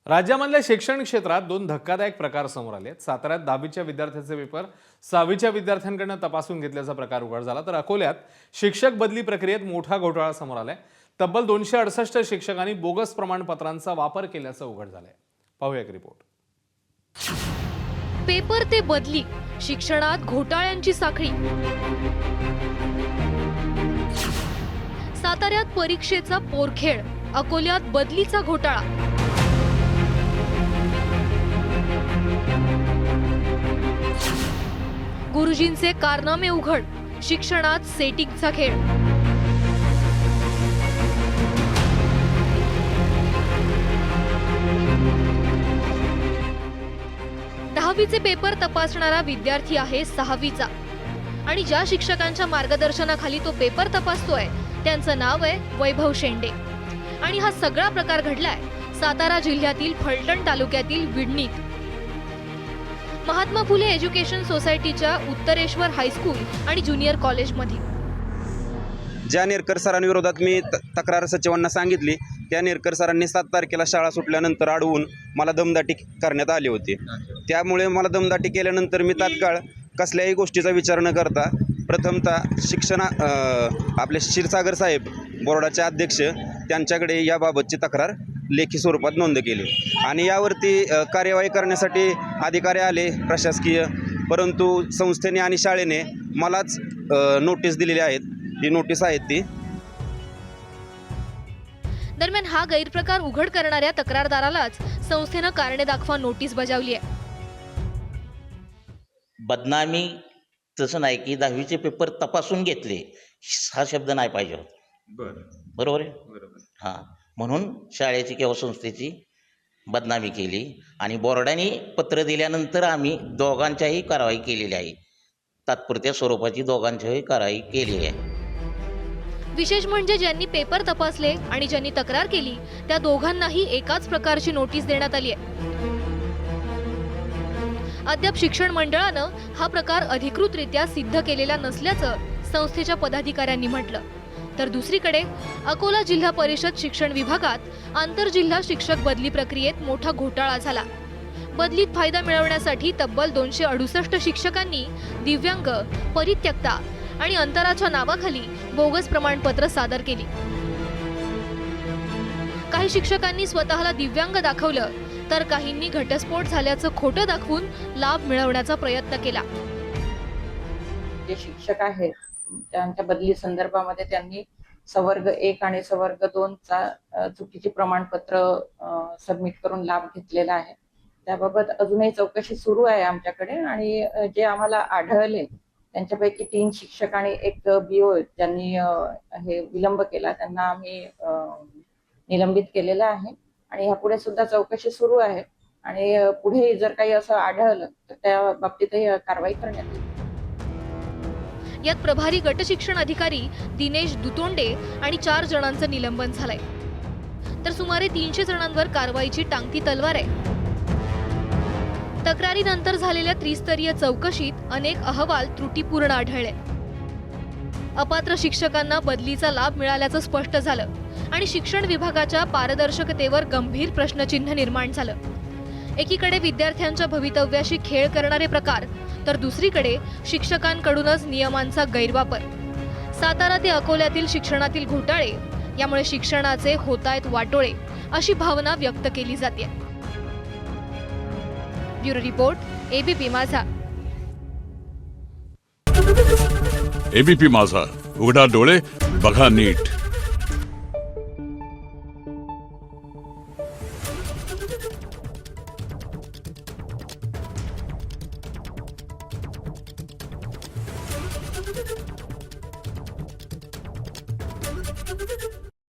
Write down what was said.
राज्यामधल्या शैक्षणिक क्षेत्रात दोन धक्कादायक प्रकार समोर आले आहेत। साताऱ्यात 10वीच्या विद्यार्थ्यांचे पेपर 6वीच्या विद्यार्थ्यांकडून तपासून घेतल्याचा प्रकार उघड झाला, तर अकोल्यात शिक्षक बदली प्रक्रियेत मोठा घोटाळा समोर आलाय। तब्बल 268 शिक्षकांनी बोगस प्रमाणपत्रांचा वापर केल्याचं उघड झालंय। पाहूया एक रिपोर्ट। पेपर ते बदली, शिक्षणात घोटाळ्यांची साखळी। साताऱ्यात परीक्षेचा पोरखेळ, अकोल्यात बदलीचा घोटाळा। गुरुजींचे कारनामे उघड, शिक्षणात सेटिंगचा खेळ। दहावीचे पेपर तपासणारा विद्यार्थी आहे 6वीचा आणि ज्या शिक्षकांच्या मार्गदर्शनाखाली तो पेपर तपासतोय त्यांचं नाव आहे वैभव शेंडे। आणि हा सगळा प्रकार घडलाय सातारा जिल्ह्यातील फलटण तालुक्यातील विडणीत। महात्मा फुले एज्युकेशन सोसायटीच्या उत्तरेश्वर हायस्कूल आणि ज्युनियर कॉलेजमध्ये ज्या नेरकर सरांविरोधात मी तक्रार सचिवांना सांगितली, त्या नेरकर सरांनी 7 तारखेला शाळा सुटल्यानंतर अडवून मला दमदाटी करण्यात आली होती। त्यामुळे मला दमदाटी केल्यानंतर मी तात्काळ कसल्याही गोष्टीचा विचार न करता प्रथमतः आपले क्षीरसागर साहेब बोर्डाचे अध्यक्ष त्यांच्याकडे याबाबतची तक्रार लेखी स्वरूपात नोंद केली आणि यावरती कार्यवाही करण्यासाठी अधिकारी आले प्रशासकीय, परंतु संस्थेने आणि शाळेने मलाच नोटीस दिलेली आहेत। ही नोटीस आहेत ती। दरम्यान हा गैरप्रकार उघड करणाऱ्या तक्रारदारालाच संस्थेनं कारणे दाखवा नोटीस बजावली आहे। बदनामी तसं नाही की 10वीचे पेपर तपासून घेतले, हा शब्द नाही पाहिजे होता। बरोबर आहे। हां, म्हणून शाळेची किंवा संस्थेची बदनामी केली आणि बोर्डाने पत्र दिल्यानंतर आम्ही दोघांच्याही कारवाई केलेली आहे। तात्पुरत्या स्वरूपाची दोघांच्याही कारवाई केलेली आहे। विशेष म्हणजे ज्यांनी पेपर तपासले आणि ज्यांनी तक्रार केली त्या दोघांनाही एकाच प्रकारची नोटीस देण्यात आली आहे। अद्याप शिक्षण मंडळानं हा प्रकार अधिकृतरित्या सिद्ध केलेला नसल्याचं संस्थेच्या पदाधिकाऱ्यांनी म्हटलं। तर दुसरीकडे अकोला जिल्हा परिषद शिक्षण विभागात आंतरजिल्हा शिक्षक बदली प्रक्रियेत मोठा घोटाळा झाला। बदलीत फायदा मिळवण्यासाठी तब्बल 268 शिक्षकांनी दिव्यांग, परित्यक्ता आणि अंतराच्या नावाखाली बोगस प्रमाणपत्र सादर केली। काही शिक्षकांनी स्वतःला दिव्यांग दाखवलं, तर काहींनी घटस्फोट झाल्याचं खोटं दाखवून लाभ मिळवण्याचा प्रयत्न केला। जे शिक्षक आहेत त्यांच्या बदली संदर्भामध्ये त्यांनी सवर्ग 1 आणि सवर्ग 2 चा चुकीची प्रमाणपत्र सबमिट करून लाभ घेतलेला आहे। त्याबाबत अजूनही चौकशी सुरू आहे आमच्याकडे आणि जे आम्हाला आढळले त्यांच्यापैकी 3 शिक्षक आणि 1 BO ज्यांनी हे विलंब केला त्यांना आम्ही निलंबित केलेलं आहे आणि ह्यापुढे सुद्धा चौकशी सुरू आहे आणि पुढे जर काही असं आढळलं तर त्या बाबतीतही कारवाई करण्यात येईल। यात प्रभारी गट शिक्षण अधिकारी दिनेश दुतोंडे आणि 4 जणांचं निलंबन झालंय, तर सुमारे 300 जणांवर कारवाईची टांगती तलवार आहे। तक्रारीनंतर झालेल्या त्रिस्तरीय चौकशीत अनेक अहवाल त्रुटीपूर्ण आढळले। अपात्र शिक्षकांना बदलीचा लाभ मिळाल्याचं स्पष्ट झालं आणि शिक्षण विभागाच्या पारदर्शकतेवर गंभीर प्रश्नचिन्ह निर्माण झालं। एकीकडे विद्यार्थ्यांच्या भवितव्याशी खेळ करणारे प्रकार, तर दुसरीकडे शिक्षकांकडूनच नियमांचा गैरवापर। सातारा ते अकोल्यातील शिक्षणातील घोटाळे, यामुळे शिक्षणाचे होतायत वाटोळे अशी भावना व्यक्त केली जाते। ब्युरो रिपोर्ट, ABP माझा। ABP माझा, उघडा डोळे बघा नीट।